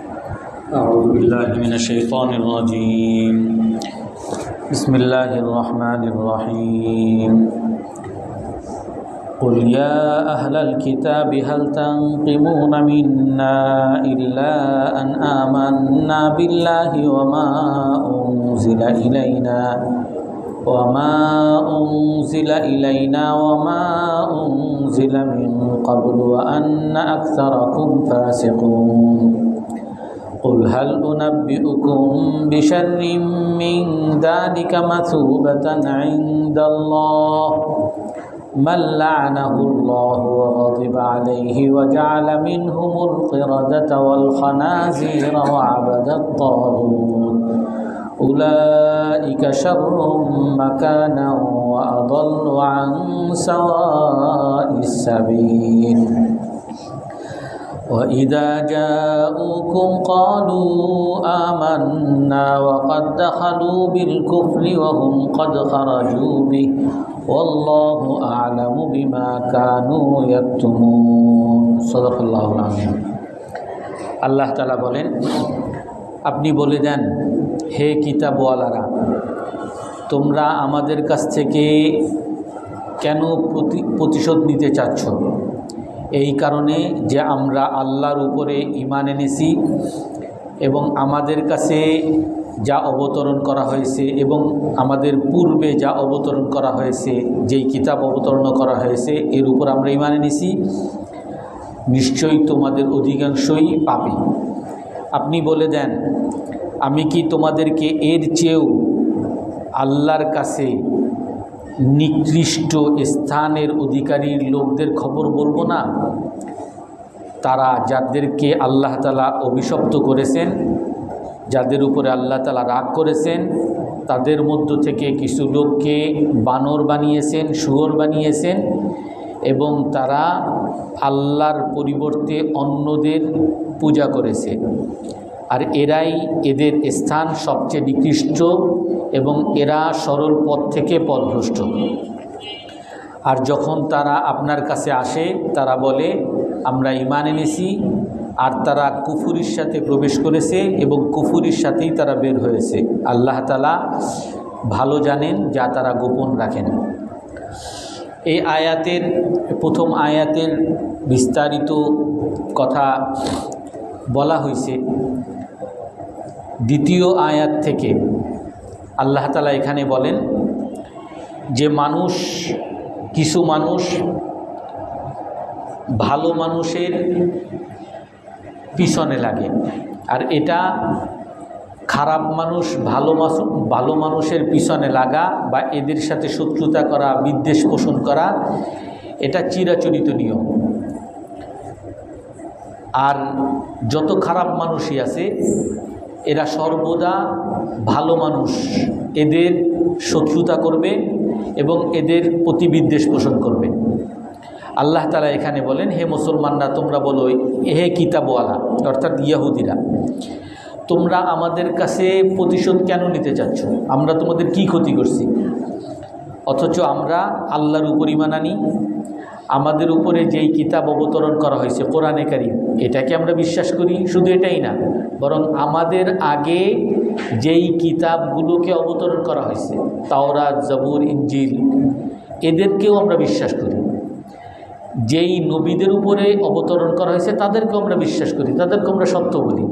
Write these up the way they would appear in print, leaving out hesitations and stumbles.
أعوذ بالله من الشيطان الرجيم. بسم الله الرحمن الرحيم. قل يا أهل الكتاب هل تنقمون منا إلا أن آمنا بالله وما أنزل إلينا وما أنزل من قبل وأن أكثركم فاسقون. قل هل أنبئكم بشر من ذلك مثوبة عند الله من لعنه الله وغضب عليه وجعل منهم القردة والخنازير وعبد الطاغوت أولئك شر مكانا وأضل عن سواء السبيل. وإذا جاءوكم قالوا آمنا وقد دخلوا بالكفر وهم قد خرجوا به والله أعلم بما كانوا يكتمون. صدق الله العظيم. আল্লাহ তাআলা বলেন, আপনি বলে দেন, হে কিতাবওয়ালারা, তোমরা আমাদের কাছ থেকে কেন প্রতিশোধ নিতে চাচ্ছ? এই কারণে যে আমরা আল্লাহর উপরে ঈমান এনেছি এবং আমাদের কাছে যা অবতরণ করা হয়েছে এবং আমাদের পূর্বে যা অবতরণ করা হয়েছে, যেই কিতাব অবতরণ করা হয়েছে এর উপর আমরা ঈমান এনেছি, নিশ্চয়ই তোমাদের অধিকাংশই পাপী। আপনি বলে দেন, আমি কি তোমাদেরকে এর চেয়েও আল্লাহর কাছে নিকৃষ্ট স্থানের অধিকারীর লোকদের খবর বলবো না? তারা যাদেরকে আল্লাহ তাআলা অভিশপ্ত করেছেন, যাদের উপরে আল্লাহ তাআলা রাগ করেছেন, তাদের মধ্য থেকে কিছু লোককে বানর বানিয়েছেন, শুয়োর বানিয়েছেন এবং তারা আল্লাহর পরিবর্তে অন্যদের পূজা করেছে। আর এরাই এদের স্থান সবচেয়ে নিকৃষ্ট এবং এরা সরল পথ থেকে পথভ্রষ্ট। আর যখন তারা আপনার কাছে আসে তারা বলে আমরা ঈমান এনেছি, আর তারা কুফরির সাথে প্রবেশ করেছে এবং কুফরির সাথেই তারা বের হয়েছে। আল্লাহ তাআলা ভালো জানেন যা তারা গোপন রাখেন। এই আয়াতের প্রথম আয়াতের বিস্তারিত কথা বলা হয়েছে। দ্বিতীয় আয়াত থেকে আল্লাহ তাআলা এখানে বলেন যে কিছু মানুষ ভালো মানুষের পিছনে লাগে, আর এটা খারাপ মানুষ ভালো মানুষের পিছনে লাগা বা এদের সাথে শত্রুতা করা, বিদ্বেষ পোষণ করা, এটা চিরাচরিত নিয়ম। আর যত খারাপ মানুষই আছে এরা সর্বদা ভালো মানুষ এদের শত্রুতা করবে এবং এদের প্রতি বিদ্বেষ পোষণ করবে। আল্লাহ তাআলা এখানে বলেন, হে মুসলমানরা, তোমরা বলো, হে কিতাবওয়ালা অর্থাৎ ইহুদিরা, তোমরা আমাদের কাছে প্রতিশোধ কেন নিতে চাচ্ছ? আমরা তোমাদের কি ক্ষতি করছি? অথচ আমরা আল্লাহর উপর ঈমান আনি, আমাদের উপরে যেই কিতাব অবতরণ করা হয়েছে কোরআনে কারীম, এটাকে আমরা বিশ্বাস করি। শুধু এটাই না, বরং আমাদের আগে যেই কিতাবগুলোকে অবতরণ করা হয়েছে, তাওরাত, জবুর, ইনজিল, এদেরকেও আমরা বিশ্বাস করি। যেই নবীদের উপরে অবতরণ করা হয়েছে তাদেরকেও আমরা বিশ্বাস করি, তাদেরকে আমরা সত্য বলি।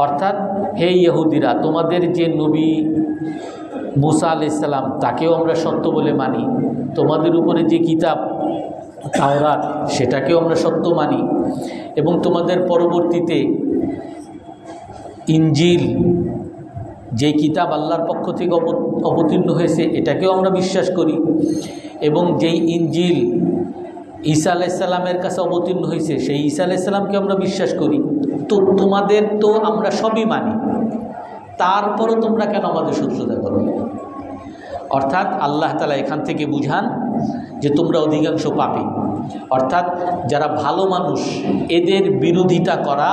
অর্থাৎ হে ইহুদিরা, তোমাদের যে নবী মুসা আলাইহিস সালাম তাকেও আমরা সত্য বলে মানি, তোমাদের উপরে যে কিতাব তাওরাত সেটাকেও আমরা সত্য মানি, এবং তোমাদের পরবর্তীতে ইনজিল যে কিতাব আল্লাহর পক্ষ থেকে অবতীর্ণ হয়েছে এটাকেও আমরা বিশ্বাস করি, এবং যেই ইনজিল ঈসা আলাইহিস সালামের কাছে অবতীর্ণ হয়েছে সেই ঈসা আলাইহিস সালামকে আমরা বিশ্বাস করি। তো তোমাদের তো আমরা সবই মানি, তারপরও তোমরা কেন আমাদের শত্রুতা করো? অর্থাৎ আল্লাহ তাআলা এখান থেকে বুঝান যে তোমরা অধিকাংশ পাপী। অর্থাৎ যারা ভালো মানুষ এদের বিরোধিতা করা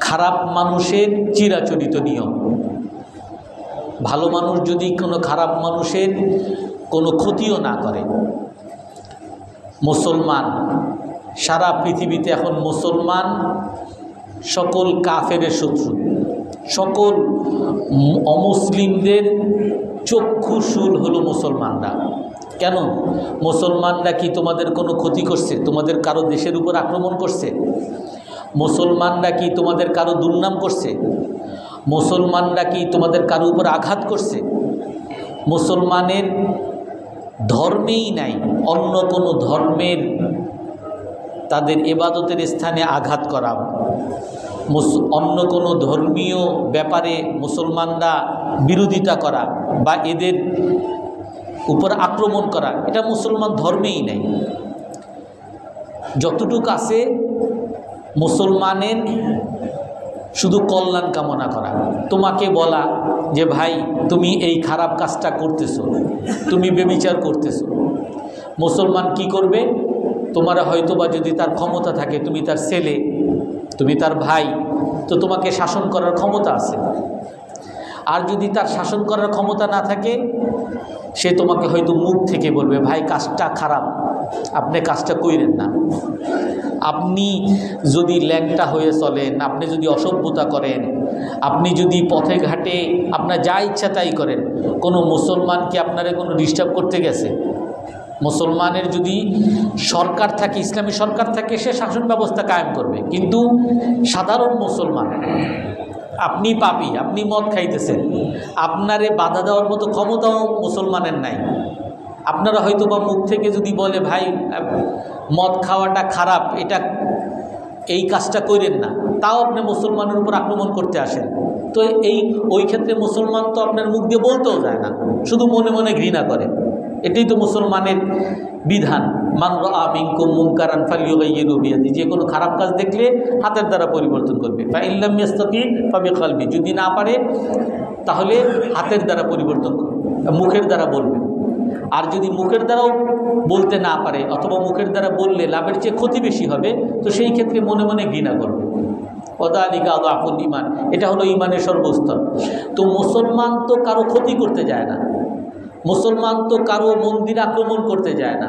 খারাপ মানুষের চিরাচরিত নিয়ম। ভালো মানুষ যদি কোনো খারাপ মানুষের কোনো ক্ষতিও না করে, মুসলমান সারা পৃথিবীতে এখন মুসলমান সকল কাফেরের শত্রু, সকল অমুসলিমদের চক্ষুশূল হলো মুসলমানরা। কেন? মুসলমানরা কি তোমাদের কোনো ক্ষতি করছে? তোমাদের কারো দেশের উপর আক্রমণ করছে? মুসলমানরা কি তোমাদের কারো দুর্নাম করছে? মুসলমানরা কি তোমাদের কারো উপর আঘাত করছে? মুসলমানের ধর্মেই নাই অন্য কোনো ধর্মের তাদের ইবাদতের স্থানে আঘাত করা, অন্য কোনো ধর্মীয় ব্যাপারে মুসলমানরা বিরোধিতা করা বা এদের উপর আক্রমণ করা, এটা মুসলমান ধর্মেই নাই। যতটুকু আছে মুসলমানের শুধু কল্যাণ কামনা করা, তোমাকে বলা যে ভাই তুমি এই খারাপ কাজটা করতেছো, তুমি বেবিচার করতেছো। মুসলমান কি করবে? তোমারা হয়তোবা যদি তার ক্ষমতা থাকে, তুমি তার ছেলে, তুমি তার ভাই, তো তোমাকে শাসন করার ক্ষমতা আছে। আর যদি তার শাসন করার ক্ষমতা না থাকে, সে তোমাকে হয়তো মুখ থেকে বলবে ভাই কাজটা খারাপ, আপনি কাজটা কইরেন না। আপনি যদি ল্যাংটা হয়ে চলেন, আপনি যদি অসভ্যতা করেন, আপনি যদি পথে ঘাটে আপনার যা ইচ্ছা তাই করেন, কোনো মুসলমান কি আপনারা কোনো ডিস্টার্ব করতে গেছে? মুসলমানের যদি সরকার থাকে, ইসলামী সরকার থাকে, সে শাসন ব্যবস্থা কায়েম করবে। কিন্তু সাধারণ মুসলমান, আপনি পাপী, আপনি মদ খাইতেছেন, আপনারে বাধা দেওয়ার মতো ক্ষমতাও মুসলমানের নাই। আপনারা হয়তো বা মুখ থেকে যদি বলে ভাই মদ খাওয়াটা খারাপ, এটা এই কাজটা করেন না, তাও আপনি মুসলমানের উপর আক্রমণ করতে আসেন। তো ওই ক্ষেত্রে মুসলমান তো আপনার মুখ দিয়ে বলতেও যায় না, শুধু মনে মনে ঘৃণা করে। এটাই তো মুসলমানের বিধান, মান রাআ মিনকুম মুনকারান ফালিয়ুগাইয়িরহু বিয়াদি, যে কোনো খারাপ কাজ দেখলে হাতের দ্বারা পরিবর্তন করবে। ফাইল্লাম ইয়াস্তাতি ফাবিকলবি, যদি না পারে তাহলে হাতের দ্বারা পরিবর্তন করবে, মুখের দ্বারা বলবে। আর যদি মুখের দ্বারাও বলতে না পারে, অথবা মুখের দ্বারা বললে লাভের চেয়ে ক্ষতি বেশি হবে, তো সেই ক্ষেত্রে মনে মনে ঘৃণা করবে। ওয়াযালিকা আযআফুল ঈমান, এটা হলো ঈমানের সর্বস্তর। তো মুসলমান তো কারো ক্ষতি করতে যায় না, মুসলমান তো কারো মন্দির আক্রমণ করতে যায় না,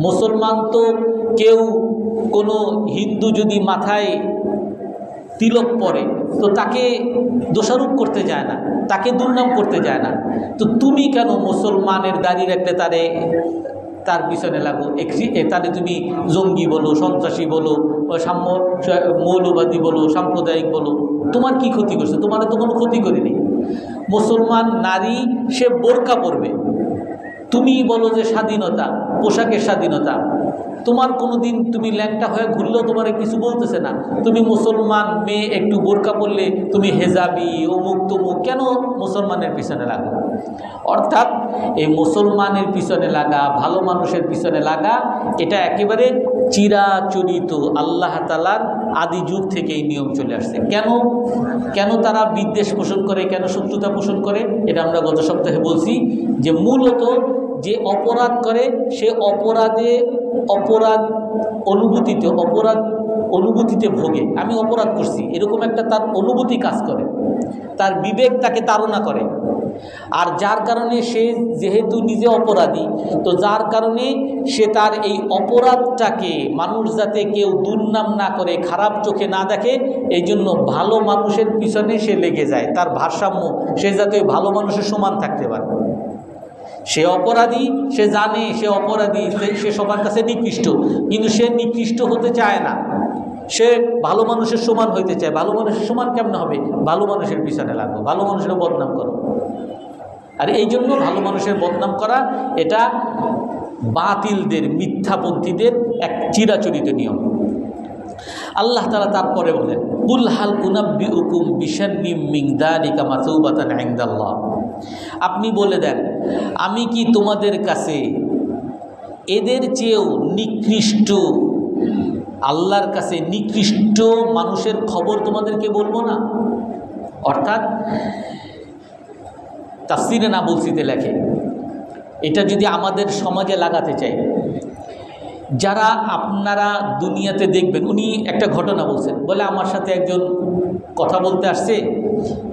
মুসলমান তো কেউ কোনো হিন্দু যদি মাথায় তিলক পরে তো তাকে দোষারোপ করতে যায় না, তাকে দুর্নাম করতে যায় না। তো তুমি কেন মুসলমানের দাড়ি রাখলে তার পিছনে লাগো, তাহলে তুমি জঙ্গি বলো, সন্ত্রাসী বলো, মৌলবাদী বলো, সাম্প্রদায়িক বলো, তোমার কি ক্ষতি করছে? তোমার তো কোনো ক্ষতি করিনি। মুসলমান নারী সে বোরকা পরবে, তুমি বলো যে স্বাধীনতা, পোশাকের স্বাধীনতা, তোমার কোনো দিন তুমি ল্যাংটা হয়ে ঘুরলেও তোমার কিছু বলতেছে না। তুমি মুসলমান মেয়ে একটু বোরকা পরলে তুমি হেজাবি, অমুক তমুক, কেন মুসলমানের পিছনে লাগা? অর্থাৎ এই মুসলমানের পিছনে লাগা, ভালো মানুষের পিছনে লাগা, এটা একেবারে চিরাচরিত, আল্লাহ তাআলার আদি যুগ থেকে এই নিয়ম চলে আসছে। কেন তারা বিদ্বেষ পোষণ করে, কেন শত্রুতা পোষণ করে? এটা আমরা গত সপ্তাহে বলছি যে মূলত যে অপরাধ করে সে অপরাধ অনুভূতিতে ভোগে, আমি অপরাধ করছি এরকম একটা তার অনুভূতি কাজ করে, তার বিবেক তাকে তাড়না করে। আর যার কারণে সে যেহেতু নিজে অপরাধী, তো যার কারণে সে তার এই অপরাধটাকে মানুষ যাতে কেউ দুর্নাম না করে, খারাপ চোখে না দেখে, এই জন্য ভালো মানুষের পিছনে সে লেগে যায়। তার ভারসাম্য, সে যাতে ভালো মানুষের সমান থাকতে পারে। সে অপরাধী, সে জানে সে অপরাধী, সে সবার কাছে নিকৃষ্ট, কিন্তু সে নিকৃষ্ট হতে চায় না, সে ভালো মানুষের সমান হইতে চায়। ভালো মানুষের সমান কেমন হবে? ভালো মানুষের পিছনে লাগো, ভালো মানুষের বদনাম করো। আর এই জন্য ভালো মানুষের বদনাম করা এটা বাতিলদের, মিথ্যাপন্থীদের এক চিরাচরিত নিয়ম। আল্লাহ তাআলা তারপরে বলেন, কুল হাল উনাব্বিউকুম বিশাররিম মিন যালিকা মাসউবাতান ইনদাল্লাহ, আপনি বলে দেন আমি কি তোমাদের কাছে এদের চেয়েও নিকৃষ্ট, আল্লাহর কাছে নিকৃষ্ট মানুষের খবর তোমাদেরকে বলবো না? অর্থাৎ তাফসিরে নাবুলসিতে লেখে, এটা যদি আমাদের সমাজে লাগাতে চাই, যারা আপনারা দুনিয়াতে দেখবেন, উনি একটা ঘটনা বলছেন, বলে আমার সাথে একজন কথা বলতে আসছে,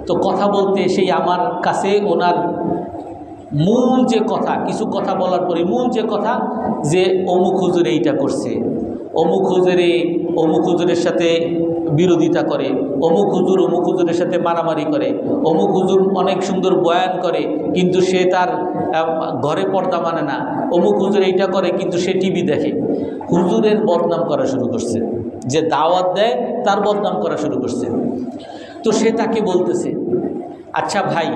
তো কথা বলতে সেই আমার কাছে ওনার মূল যে কথা, কিছু কথা বলার পরে মূল যে কথা যে অমুক হুজুর এইটা করছে, অমুক হুজুরের সাথে বিরোধিতা করে, অমুক হুজুরের সাথে মারামারি করে, অমুক হুজুর অনেক সুন্দর বয়ান করে কিন্তু সে তার ঘরে পর্দা মানে না, অমুক হুজুর এইটা করে কিন্তু সে টিভি দেখে। হুজুরের বদনাম করা শুরু করছে, যে দাওয়াত দেয় তার বদনাম করা শুরু করছে। তো সে তাকে বলতেছে, আচ্ছা ভাই,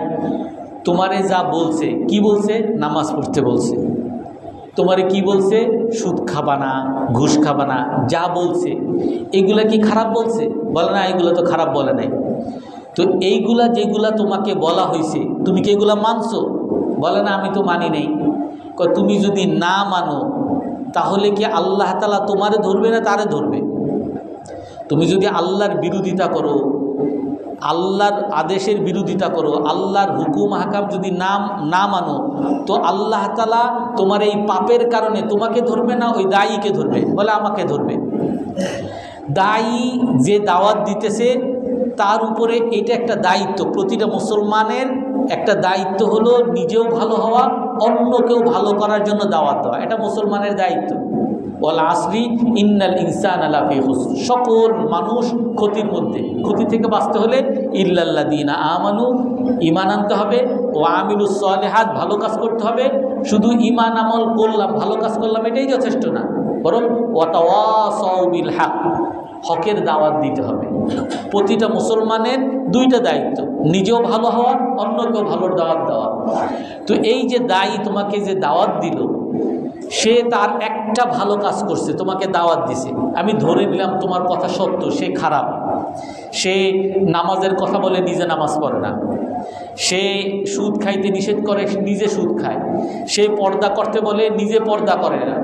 তোমারে যা বলছে, কি বলছে? নামাজ পড়তে বলছে। তোমারে কি বলছে? সুদ খাবা না, ঘুষ খাবা না, যা বলছে এগুলা কি খারাপ বলছে? বলে না, এগুলো তো খারাপ বলে নাই। তো এইগুলা যেগুলা তোমাকে বলা হয়েছে তুমি কি এগুলা মানছো? বলে না, আমি তো মানি নাই। তুমি যদি না মানো তাহলে কি আল্লাহ তাআলা তোমারে ধরবে না তারে ধরবে? তুমি যদি আল্লাহর বিরোধিতা করো, আল্লাহর আদেশের বিরোধিতা করো, আল্লাহর হুকুম হাকাম যদি না মানো, তো আল্লাহ তাআলা তোমার এই পাপের কারণে তোমাকে ধরবে না, ওই দায়ীকে ধরবে। বলে আমাকে ধরবে। দায়ী যে দাওয়াত দিতেছে তার উপরে এটা একটা দায়িত্ব, প্রতিটা মুসলমানের একটা দায়িত্ব হলো নিজেও ভালো হওয়া, অন্যকেও ভালো করার জন্য দাওয়াত দেওয়া। এটা মুসলমানের দায়িত্ব। ওয়াল আসরি ইন্নাল ইনসানা লাফি খুসর, সকল মানুষ ক্ষতির মধ্যে। ক্ষতি থেকে বাঁচতে হলে ইল্লাল্লাযীনা আমানু, ঈমান আনতে হবে, ওয়া আমিলুস সালিহাত, ভালো কাজ করতে হবে। শুধু ঈমান আমল করলাম, ভালো কাজ করলাম, এটাই যথেষ্ট না, বরং ওয়া তাওয়াসাউ বিল হক, হকের দাওয়াত দিতে হবে। প্রতিটা মুসলমানের দুইটা দায়িত্ব, নিজেও ভালো হওয়া, অন্যকেও ভালোর দাওয়াত দেওয়া। তো এই যে দায়ী তোমাকে যে দাওয়াত দিল, সে তার একটা ভালো কাজ করছে, তোমাকে দাওয়াত দিছে, আমি ধরে নিলাম তোমার কথা সত্য, সে খারাপ। সে নামাজের কথা বলে নিজে নামাজ পড়ে না, সে সুদ খাইতে নিষেধ করে নিজে সুদ খায়, সে পর্দা করতে বলে নিজে পর্দা করে না।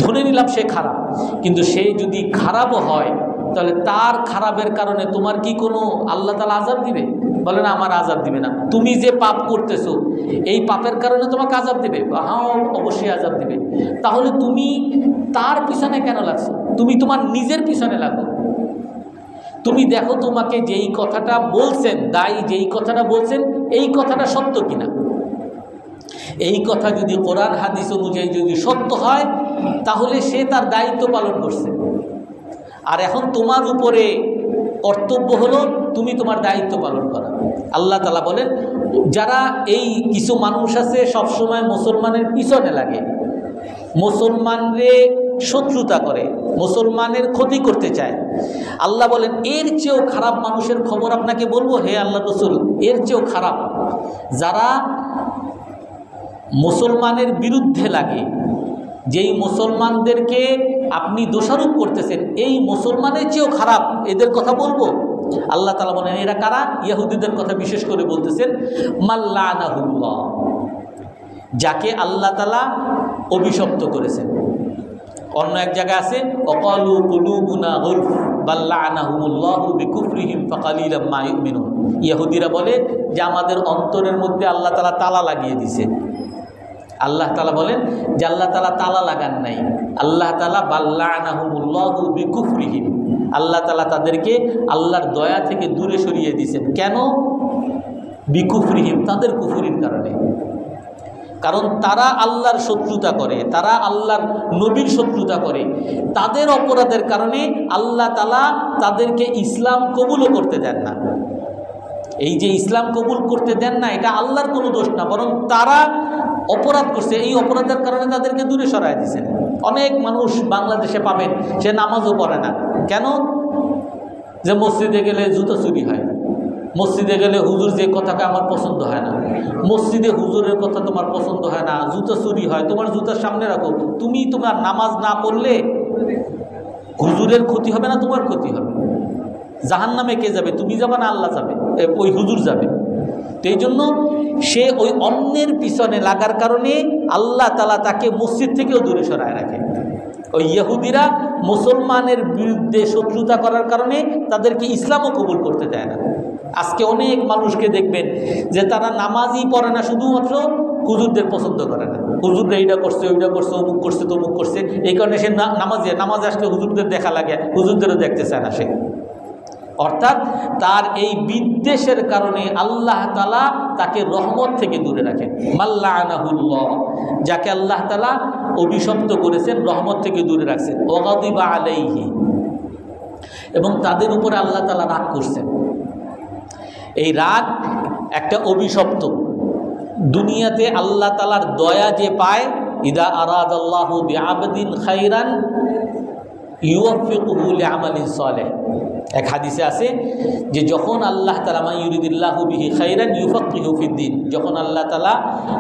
ধরে নিলাম সে খারাপ, কিন্তু সে যদি খারাপও হয় তাহলে তার খারাপের কারণে তোমার কি কোনো আল্লাহ তাআলা আযাব দিবে? বলে না, আমার আযাব দিবে না। তুমি যে পাপ করতেছো এই পাপের কারণে তোমাকে আযাব দিবে? হ্যাঁ, অবশ্যই আযাব দিবে। তাহলে তুমি তার পিছনে কেন লাগছো? তুমি তোমার নিজের পিছনে লাগো। তুমি দেখো তোমাকে যেই কথাটা বলছেন, দায়ী যেই কথাটা বলছেন, এই কথাটা সত্য কিনা। এই কথা যদি কোরআন হাদিস অনুযায়ী যদি সত্য হয় তাহলে সে তার দায়িত্ব পালন করছে। আর এখন তোমার উপরে কর্তব্য হলো তুমি তোমার দায়িত্ব পালন করা। আল্লাহ তাআলা বলেন, যারা এই কিছু মানুষ আছে সবসময় মুসলমানের পিছনে লাগে, মুসলমানরে শত্রুতা করে, মুসলমানের ক্ষতি করতে চায়, আল্লাহ বলেন এর চেয়েও খারাপ মানুষের খবর আপনাকে বলবো হে আল্লাহ রাসূল, এর চেয়েও খারাপ যারা মুসলমানের বিরুদ্ধে লাগে, যেই মুসলমানদেরকে আপনি দোষারোপ করতেছেন এই মুসলমানের চেয়েও খারাপ, এদের কথা বলবো। আল্লাহ তাআলা বলেন এরা কারা? ইহুদিদের কথা বিশেষ করে বলতেছেন। মাল্লানাহুল্লাহ, যাকে আল্লাহ তাআলা অভিশপ্ত করেছেন। অন্য এক জায়গায় আছে ওয়াকালু কুলুবুনা গুলফ বাল্লানাহুমুল্লাহু বিকুফরিহিম ফাকালিলাম মা ইউমিনুন। ইহুদিরা বলে যে আমাদের অন্তরের মধ্যে আল্লাহ তাআলা তালা লাগিয়ে দিয়েছে। আল্লাহ তাআলা বলেন যে আল্লাহ তাআলা তালা লাগান নাই, আল্লাহ তাআলা বাল্লানাহুমুল্লাহু বিকুফরিহিম, আল্লাহ তাআলা তাদেরকে আল্লাহর দয়া থেকে দূরে সরিয়ে দিয়েছেন। কেন? বিকুফরিহিম, তাদের কুফরির কারণে। কারণ তারা আল্লাহর শত্রুতা করে, তারা আল্লাহর নবীর শত্রুতা করে, তাদের অপরাধের কারণে আল্লাহ তাআলা তাদেরকে ইসলাম কবুলও করতে দেন না। এই যে ইসলাম কবুল করতে দেন না, এটা আল্লাহর কোনো দোষ না, বরং তারা অপরাধ করছে, এই অপরাধের কারণে তাদেরকে দূরে সরায় দিয়েছেন। অনেক মানুষ বাংলাদেশে পাবেন সে নামাজও পড়ে না। কেন? যে মসজিদে গেলে জুতো চুরি হয়, মসজিদে গেলে হুজুর যে কথাটা আমার পছন্দ হয় না, মসজিদে হুজুরের কথা তোমার পছন্দ হয় না, জুতো চুরি হয়, তোমার জুতার সামনে রাখো। তুমি তোমার নামাজ না পড়লে হুজুরের ক্ষতি হবে না, তোমার ক্ষতি হবে। জাহান্নামে কে যাবে? তুমি যাবে না, আল্লাহ যাবে, ওই হুজুর যাবে। তো এই জন্য সে ওই অন্যের পিছনে লাগার কারণে আল্লাহ তাআলা তাকে মসজিদ থেকেও দূরে সরায় রাখে। ওই ইহুদিরা মুসলমানের বিরুদ্ধে শত্রুতা করার কারণে তাদেরকে ইসলামও কবুল করতে দেয় না। আজকে অনেক মানুষকে দেখবেন যে তারা নামাজই পড়ে না, শুধুমাত্র হুজুরদের পছন্দ করে না। হুজুররা এইটা করছে, ওইটা করছে, অমুক করছে, তমুক করছে, এই কারণে সে নামাজে আসলে হুজুরদের দেখা লাগে, হুজুরদেরও দেখতে চায় না সে। অর্থাৎ তার এই বিদ্বেষের কারণে আল্লাহ তাআলা তাকে রহমত থেকে দূরে রাখেন। মাল্লানাহুল্লাহ, যাকে আল্লাহ তাআলা অভিশপ্ত করেছেন, রহমত থেকে দূরে রাখছেন। ওয়াগাদিবা আলাইহি, এবং তাদের উপরে আল্লাহ তাআলা রাগ করছেন। এই রাগ একটা অভিশপ্ত। দুনিয়াতে আল্লাহ তাআলার দয়া যে পায়, ইদা আরাদাল্লাহু বিআবদিন খাইরান ইউওয়াফিকুহু লিআমালিন সালেহ। এক হাদিসে আছে যে যখন আল্লাহ তাআলা মা ইউরিদিল্লাহু বিহি খাইরান ইউফাক্কিহু ফিদ্দিন, যখন আল্লাহ তাআলা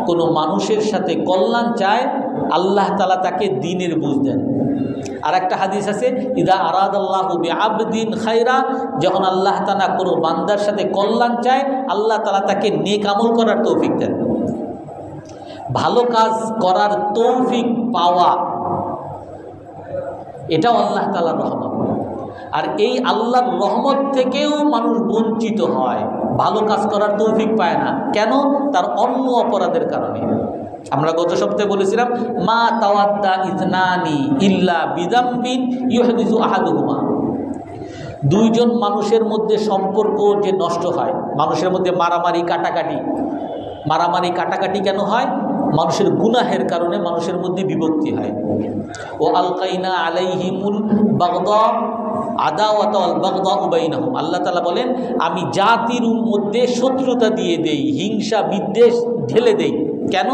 কোনো মানুষের সাথে কল্যাণ চায়, আল্লাহ তাআলা তাকে দ্বীনের বুঝ দেন। আর একটা হাদিস আছে ইদা আরাদাল্লাহু বিআবদিন খাইরা, যখন আল্লাহ তাআলা কোনো বান্দার সাথে কল্যাণ চায়, আল্লাহ তাআলা তাকে নেক আমল করার তৌফিক দেন। ভালো কাজ করার তৌফিক পাওয়া, এটাও আল্লাহ তাআলার রহমত। আর এই আল্লাহর রহমত থেকেও মানুষ বঞ্চিত হয়, ভালো কাজ করার তৌফিক পায় না। কেন? তার অন্য অপরাধের কারণে। আমরা গত সপ্তাহে বলেছিলাম মা তাওয়াদ্দা ইতনানি ইল্লা বিদাম্বিন ইউহাদিসু আহাদুহুমা। দুইজন মানুষের মধ্যে সম্পর্ক যে নষ্ট হয়, মানুষের মধ্যে মারামারি কাটাকাটি কেন হয়? মানুষের গুনাহের কারণে মানুষের মধ্যে বিভক্তি হয়। ও আলকাইনা আলাইহিমুল বাগদা আদাওয়াতা ওয়াল বাগদা বাইনাহুম। আল্লাহ তাআলা বলেন, আমি জাতির মধ্যে শত্রুতা দিয়ে দেই, হিংসা বিদ্বেষ ঢেলে দেই। কেন?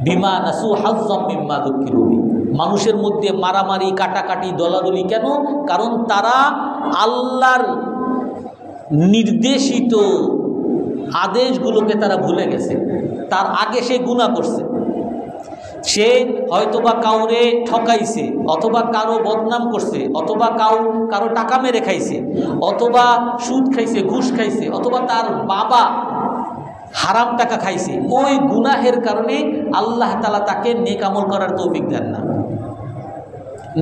বিমা নাসু হাজ্জাম মিম্মা যুকিরু বিহি। মানুষের মধ্যে মারামারি কাটাকাটি দলাদলি কেন? কারণ তারা আল্লাহর নির্দেশিত আদেশগুলোকে তারা ভুলে গেছে। তার আগে সে গুনাহ করছে, সে হয়তোবা কাউরে ঠকাইছে, অথবা কারো বদনাম করছে, অথবা কারো টাকা মেরে খাইছে, অথবা সুদ খাইছে, ঘুষ খাইছে, অথবা তার বাবা হারাম টাকা খাইছে। ওই গুনাহের কারণে আল্লাহ তাআলা তাকে নেক আমল করার তৌফিক দেন না,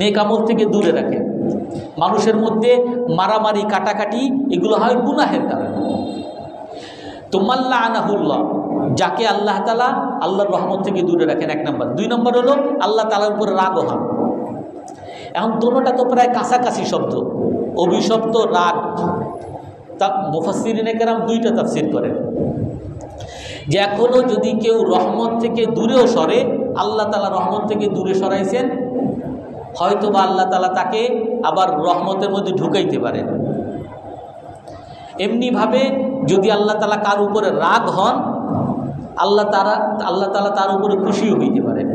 নেক আমল থেকে দূরে রাখেন। মানুষের মধ্যে মারামারি কাটাকাটি এগুলো হয় গুনাহের কারণে। তো মাল্লা আনাহুল্লাহ, যাকে আল্লাহ তাআলা আল্লাহর রহমত থেকে দূরে রাখেন, এক নম্বর। দুই নম্বর হলো আল্লাহ তাআলার উপরে রাগ হন। এখন দুটোটা তো প্রায় কাছাকাছি শব্দ, অভিশপ্ত, রাগ। তা মুফাসসিরিনে কেরাম দুইটা তাফসীর করেন যে এখনও যদি কেউ রহমত থেকে দূরেও সরে, আল্লাহ তাআলা রহমত থেকে দূরে সরাইছেন, হয়তো বা আল্লাহ তাআলা তাকে আবার রহমতের মধ্যে ঢুকাইতে পারেন। এমনিভাবে যদি আল্লাহ তাআলা কার উপরে রাগ হন, আল্লাহ তাআলা তার উপরে খুশিও হইতে পারেন।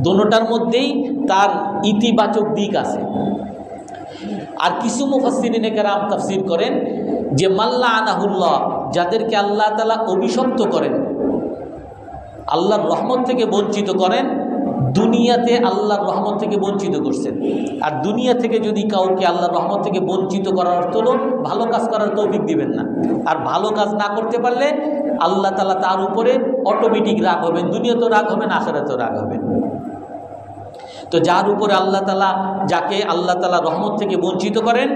দোনোটার মধ্যেই তার ইতিবাচক দিক আছে। আর কিছু মুফাসসিরিনে কেরাম তাফসীর করেন যে মাল্লা আনাহুল্লাহ, যাদেরকে আল্লাহ তাআলা অভিশপ্ত করেন, আল্লাহর রহমত থেকে বঞ্চিত করেন, দুনিয়াতে আল্লাহর রহমত থেকে বঞ্চিত করছেন। আর দুনিয়া থেকে যদি কাউকে আল্লাহর রহমত থেকে বঞ্চিত করার অর্থ হলো ভালো কাজ করার তৌফিক দিবেন না। আর ভালো কাজ না করতে পারলে আল্লাহ তাআলা তার উপরে অটোমেটিক রাগ হবেন। দুনিয়াতেও রাগ হবেন, আখিরাতেও রাগ হবেন। তো যার উপরে আল্লাহ তাআলা, যাকে আল্লাহ তাআলা রহমত থেকে বঞ্চিত করেন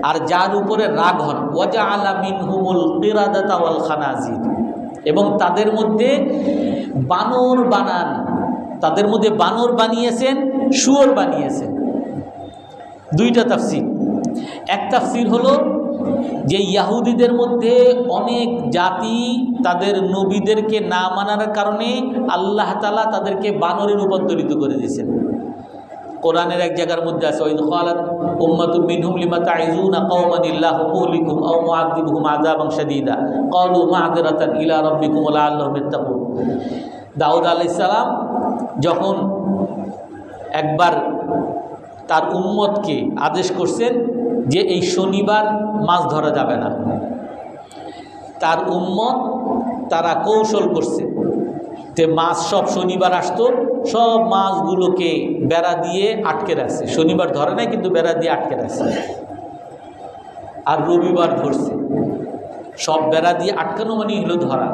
আর যার উপরে রাগ হন, ওয়াজআলা মিনহুমুল কিরাদাতা ওয়াল খানাজির, এবং তাদের মধ্যে বানর বানান, তাদের মধ্যে বানর বানিয়েছেন, শুয়োর বানিয়েছেন। দুইটা তাফসীর। এক তাফসীর হলো যে ইহুদিদের মধ্যে অনেক জাতি তাদের নবীদেরকে না মানার কারণে আল্লাহ তাআলা তাদেরকে বানরে রূপান্তরিত করে দিয়েছেন। কোরআনের এক জায়গার মধ্যে আছে, ওয়াইদ ক্বালাত উম্মাতুম মিনহুম লিমা তাইযুনা কওমান ইল্লাহু মুহলিকুম আও মুআযিবুহুম আযাবান শাদীদা ক্বালু মা'যিরাতান ইলা রাব্বিকুম লাআল্লাহুম ইয়াত্তাকুন। দাউদ আলাইহিস সালাম যখন একবার তার উম্মতকে আদেশ করছেন যে এই শনিবার মাছ ধরা যাবে না, তার উম্মত তারা কৌশল করছে, তে মাছ সব শনিবার আসতো, সব মাছগুলোকে বেড়া দিয়ে আটকে রাখছে। শনিবার ধরে নাই, কিন্তু বেড়া দিয়ে আটকে রাখছে। আর রবিবার ধরছে, সব বেড়া দিয়ে আটকানো মানে হলো ধরা।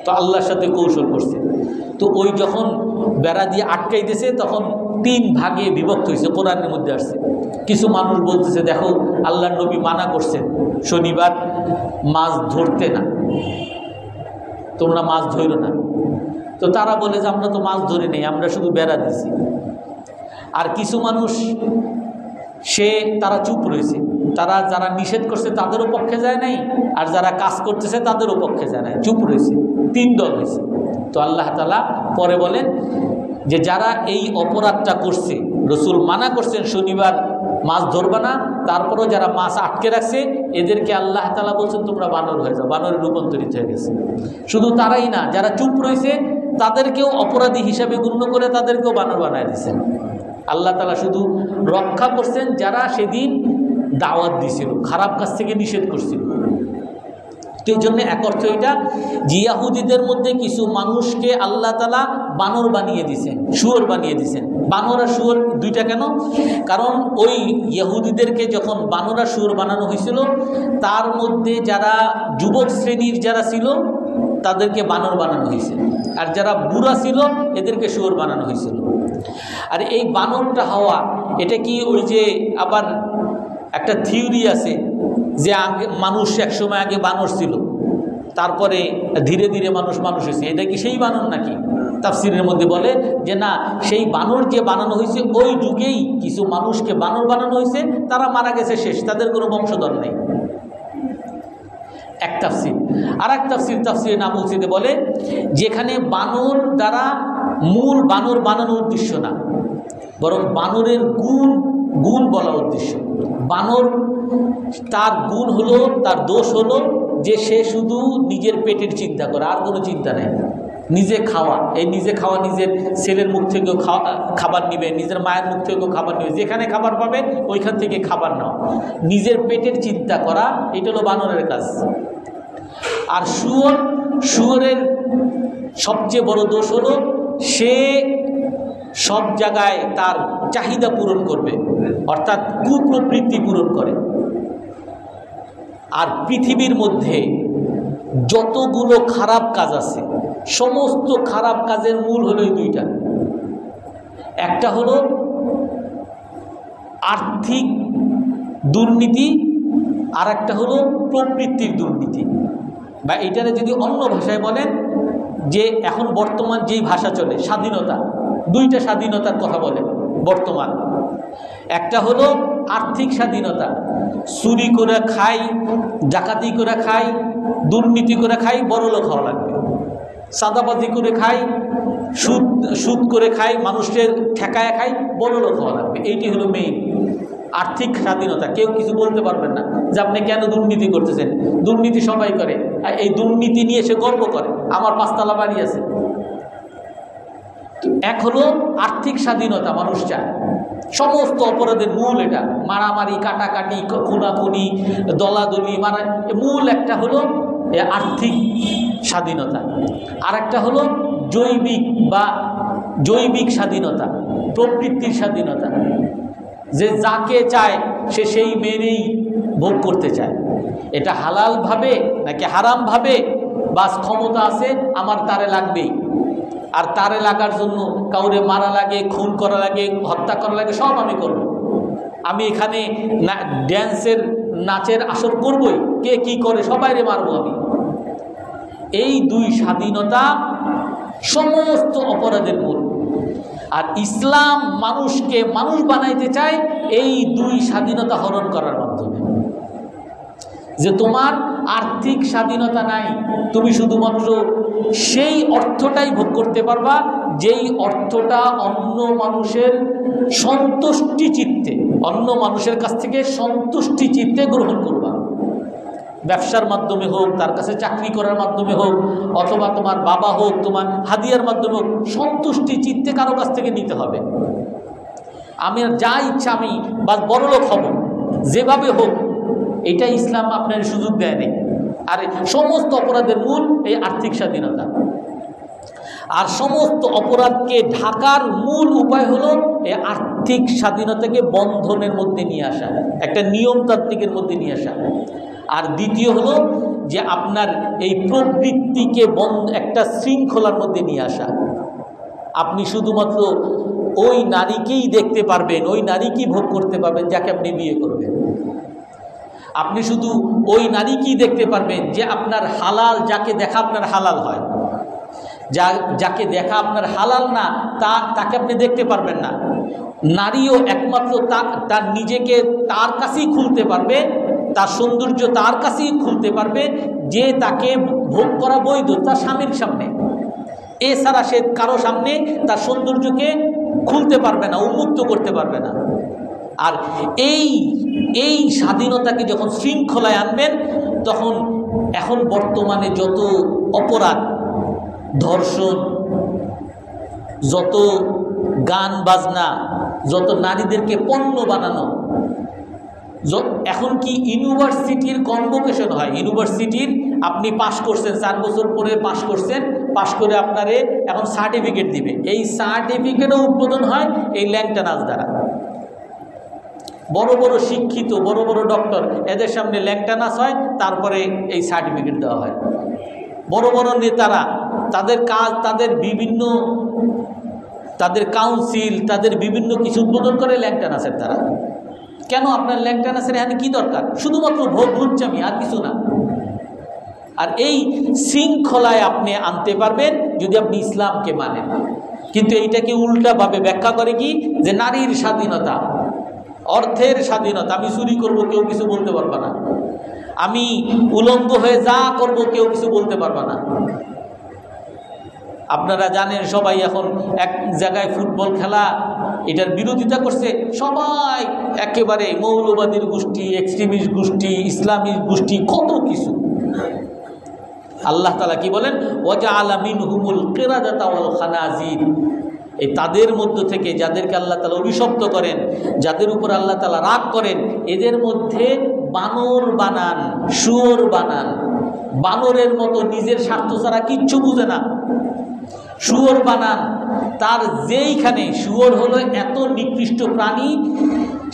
তো আল্লাহর সাথে কৌশল করছে। তো ওই যখন বেড়া দিয়ে আটকাইতেছে তখন 3 ভাগে বিভক্ত হয়েছে, কোরআনের মধ্যে আসছে। কিছু মানুষ বলতেছে, দেখো আল্লাহর নবী মানা করছেন শনিবার মাছ ধরতে না, তোমরা মাছ ধরো না। তো তারা বলে যে আমরা তো মাছ ধরি নেই, আমরা শুধু বেড়া দিছি। আর কিছু মানুষ তারা চুপ রয়েছে, তারা যারা নিষেধ করছে তাদেরও পক্ষে যায় নাই, আর যারা কাজ করতেছে তাদেরও পক্ষে যায় নাই, চুপ রয়েছে। 3 দল হয়েছে। তো আল্লাহ তাআলা পরে বলেন যে যারা এই অপরাধটা করছে, রসুল মানা করছেন শনিবার মাছ ধরবা না, তারপরেও যারা মাছ আটকে রাখছে এদেরকে আল্লাহ তাআলা বলছেন তোমরা বানর হয়ে যাও, বানরে রূপান্তরিত হয়ে গেছে। শুধু তারাই না, যারা চুপ রয়েছে তাদেরকেও অপরাধী হিসাবে গণ্য করে তাদেরকেও বানর বানায় দিয়েছেন। আল্লাহ তাআলা শুধু রক্ষা করছেন যারা সেদিন দাওয়াত দিয়েছিল, খারাপ কাজ থেকে নিষেধ করছিল। তো এই জন্য এক অর্থ এটা যে ইহুদিদের মধ্যে কিছু মানুষকে আল্লাহ তাআলা বানর বানিয়ে দিয়েছেন, শুয়োর বানিয়ে দিয়েছেন। বানর আর শুয়োর দুইটা কেন? কারণ ওই ইহুদিদেরকে যখন বানর আর শুয়োর বানানো হয়েছিল, তার মধ্যে যারা যুবক শ্রেণীর যারা ছিল তাদেরকে বানর বানানো হয়েছে, আর যারা বুড়া ছিল এদেরকে শুয়োর বানানো হয়েছিল। আর এই বানরটা হওয়া, এটা কি ওই যে আবার একটা থিওরি আছে যে আগে মানুষ একসময় আগে বানর ছিল, তারপরে ধীরে ধীরে মানুষ হয়েছে, এটা কি সেই বানর নাকি? তাফসিরের মধ্যে বলে যে না, সেই বানর যে বানানো হয়েছে ওই যুগেই কিছু মানুষকে বানর বানানো হয়েছে, তারা মারা গেছে, শেষ, তাদের কোনো বংশধর নেই। এক তাফসির। আর এক তাফসিরে নাম মসজিদে বলে যেখানে বানর দ্বারা মূল বানর বানানোর উদ্দেশ্য না, বরং বানরের গুণ বলা উদ্দেশ্য। বানর তার গুণ হলো, তার দোষ হলো যে সে শুধু নিজের পেটের চিন্তা করে, আর কোনো চিন্তা নেই। নিজে খাওয়া, এই নিজে খাওয়া, নিজের ছেলের মুখ থেকেও খাবার নিবে, নিজের মায়ের মুখ থেকেও খাবার নিবে, যেখানে খাবার পাবে ওইখান থেকে খাবার নেওয়া, নিজের পেটের চিন্তা করা, এটা হলো বানরের কাজ। আর শুয়োরের সবচেয়ে বড় দোষ হলো সে সব জায়গায় তার চাহিদা পূরণ করবে, অর্থাৎ কুপ্রবৃত্তি পূরণ করে। আর পৃথিবীর মধ্যে যতগুলো খারাপ কাজ আছে, সমস্ত খারাপ কাজের মূল হলো এই দুইটা। একটা হলো আর্থিক দুর্নীতি, আর একটা হলো প্রবৃত্তির দুর্নীতি। বা এইটারে যদি অন্য ভাষায় বলেন যে এখন বর্তমান যেই ভাষা চলে, স্বাধীনতা, দুইটা স্বাধীনতার কথা বলে বর্তমান। একটা হলো আর্থিক স্বাধীনতা, চুরি করে খাই, ডাকাতি করে খাই, দুর্নীতি করে খাই, বড়লোক হওয়া লাগবে, চাঁদাবাজি করে খাই, সুদ করে খাই, মানুষের ঠেকায় খাই, বড়লোক হওয়া লাগবে। এইটি হলো মেইন আর্থিক স্বাধীনতা। কেউ কিছু বলতে পারবেন না যে আপনি কেন দুর্নীতি করতেছেন, দুর্নীতি সবাই করে, আর এই দুর্নীতি নিয়ে সে গর্ব করে, আমার 5 তলা বাড়ি আছে। এক হলো আর্থিক স্বাধীনতা, মানুষ চায়। সমস্ত অপরাধের মূল এটা, মারামারি, কাটাকাটি, খুনাখুনি, দলাদলি, মূল একটা হলো আর্থিক স্বাধীনতা। আর একটা হলো জৈবিক স্বাধীনতা, প্রবৃত্তির স্বাধীনতা, যে যাকে চায় সে সেই মেনেই ভোগ করতে চায়। এটা হালাল ভাবে নাকি হারাম ভাবে, বাস ক্ষমতা আছে আমার তারে লাগবেই, আর তারে লাগার জন্য কাউরে মারা লাগে, খুন করা লাগে, হত্যা করা লাগে, সব আমি করব। আমি এখানে নাচের আসর করবই, কে কি করে সবাইরে মারবো আমি। এই দুই স্বাধীনতা সমস্ত অপরাধের মূল। আর ইসলাম মানুষকে মানুষ বানাইতে চায় এই দুই স্বাধীনতা হরণ করার মাধ্যমে। যে তোমার আর্থিক স্বাধীনতা নাই, তুমি শুধুমাত্র সেই অর্থটাই ভোগ করতে পারবা যেই অর্থটা অন্য মানুষের সন্তুষ্টি চিত্তে, অন্য মানুষের কাছ থেকে সন্তুষ্টি চিত্তে গ্রহণ করবা। ব্যবসার মাধ্যমে হোক, তার কাছে চাকরি করার মাধ্যমে হোক, অথবা তোমার বাবা হোক, তোমার হাদিয়ার মাধ্যমে হোক, সন্তুষ্টি চিত্তে কারো কাছ থেকে নিতে হবে। আমি যা ইচ্ছা আমি বা বড়লোক হব, যেভাবে হোক, এটা ইসলাম আপনার সুযোগ দেয় নেই। আর সমস্ত অপরাধের মূল এই আর্থিক স্বাধীনতা। আর সমস্ত অপরাধকে ঢাকার মূল উপায় হলো এই আর্থিক স্বাধীনতাকে বন্ধনের মধ্যে নিয়ে আসা, একটা নিয়মতান্ত্রিকের মধ্যে নিয়ে আসা। আর দ্বিতীয় হলো যে আপনার এই প্রবৃত্তিকে একটা শৃঙ্খলার মধ্যে নিয়ে আসা। আপনি শুধুমাত্র ওই নারীকেই দেখতে পারবেন, ওই নারীকেই ভোগ করতে পারবেন যাকে আপনি বিয়ে করবেন। আপনি শুধু ওই নারীকেই দেখতে পারবেন যে আপনার হালাল, যাকে দেখা আপনার হালাল হয়। যাকে দেখা আপনার হালাল না, তাকে আপনি দেখতে পারবেন না। নারীও একমাত্র তার নিজেকে তার কাছেই খুলতে পারবে, তার সৌন্দর্য তার কাছেই খুলতে পারবে যে তাকে ভোগ করা বৈধ, তার স্বামীর সামনে। এছাড়া সে কারো সামনে তার সৌন্দর্যকে খুলতে পারবে না, উন্মুক্ত করতে পারবে না। আর এই স্বাধীনতাকে যখন শৃঙ্খলায় আনবেন, তখন এখন বর্তমানে যত অপরাধ, ধর্ষণ, যত গান বাজনা, যত নারীদেরকে পণ্য বানানো, এখন কি ইউনিভার্সিটির কনভোকেশন হয়, ইউনিভার্সিটির আপনি পাশ করছেন, 4 বছর পরে পাশ করছেন, পাশ করে আপনারে এখন সার্টিফিকেট দিবে, এই সার্টিফিকেটও উদ্বোধন হয় এই ল্যাংটা নাচ দ্বারা। বড় বড় শিক্ষিত বড় বড় ডক্টর, এদের সামনে ল্যাংটা নাচ হয়, তারপরে এই সার্টিফিকেট দেওয়া হয়। বড় বড় নেতারা, তাদের কাজ, তাদের কাউন্সিল, তাদের বিভিন্ন কিছু উদ্বোধন করে ল্যাংটা নাচের দ্বারা। কেন আপনার ল্যাংটা নাচের এখানে কি দরকার? শুধুমাত্র ভোট লুচ্চামি, আর কিছু না। আর এই শৃঙ্খলায় আপনি আনতে পারবেন যদি আপনি ইসলামকে মানেন। কিন্তু এইটাকে উল্টাভাবে ব্যাখ্যা করে কি, যে নারীর স্বাধীনতা, অর্থের স্বাধীনতা, আমি চুরি করব কেউ কিছু বলতে পারবে না, আমি উলঙ্গ হয়ে যা করব কেউ কিছু বলতে পারবে না। আপনারা জানেন সবাই, এখন এক জায়গায় ফুটবল খেলা, এটার বিরোধিতা করছে সবাই, একেবারে মৌলবাদীর গোষ্ঠী, এক্সট্রিমিস্ট গোষ্ঠী, ইসলামিক গোষ্ঠী, কত কিছু। আল্লাহ তাআলা কি বলেন, ওয়াজআলা মিনহুমুল কিরাদাতা ওয়াল খানাজির, এই তাদের মধ্য থেকে যাদেরকে আল্লাহ তাআলা অভিশপ্ত করেন, যাদের উপর আল্লাহ তাআলা রাগ করেন, এদের মধ্যে বানর বানান, শুয়োর বানান। বানরের মতো নিজের স্বার্থ ছাড়া কিচ্ছু বুঝে না, শুয়োর বানান। তার যেইখানে, শুয়োর হলো এত নিকৃষ্ট প্রাণী,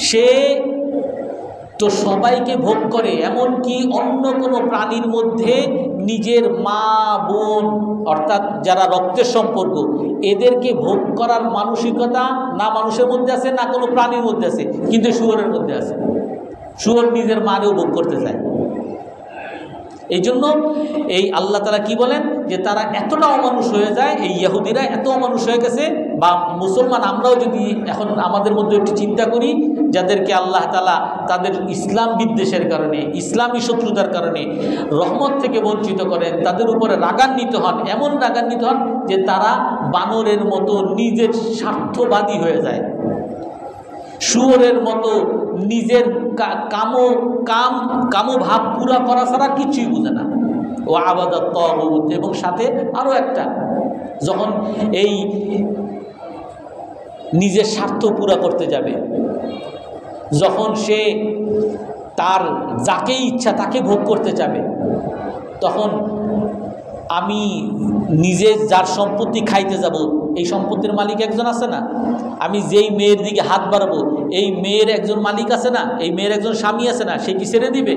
সে তো সবাইকে ভোগ করে, এমনকি অন্য কোনো প্রাণীর মধ্যে নিজের মা বোন, অর্থাৎ যারা রক্তের সম্পর্ক, এদেরকে ভোগ করার মানসিকতা না মানুষের মধ্যে আছে, না কোনো প্রাণীর মধ্যে আছে, কিন্তু শুয়োরের মধ্যে আছে। শুয়োর নিজের মারেও ভোগ করতে চায়। এই জন্য এই আল্লাহ তাআলা কি বলেন, যে তারা এতটা অমানুষ হয়ে যায়, এই ইহুদিরা এত অমানুষ হয়ে গেছে, বা মুসলমান আমরাও যদি এখন আমাদের মধ্যে একটু চিন্তা করি, যাদেরকে আল্লাহ তাআলা তাদের ইসলাম বিদ্বেষের কারণে, ইসলামী শত্রুতার কারণে রহমত থেকে বঞ্চিত করেন, তাদের উপরে রাগান্বিত হন, এমন রাগান্বিত হন যে তারা বানরের মতো নিজের স্বার্থবাদী হয়ে যায়, শুয়োরের মতো নিজের কামভাব পুরা করা ছাড়া কিছুই বুঝে না। ও আবাদাত তাগুত, এবং সাথে আরও একটা, যখন এই নিজের স্বার্থ পুরা করতে যাবে, যখন সে তার যাকে ইচ্ছা তাকে ভোগ করতে যাবে, তখন আমি নিজে যার সম্পত্তি খাইতে যাব, এই সম্পত্তির মালিক একজন আছে না, আমি যেই মেয়ের দিকে হাত বাড়াবো, এই মেয়ের একজন মালিক আছে না, এই মেয়ের একজন স্বামী আছে না, সে কি ছেড়ে দিবে?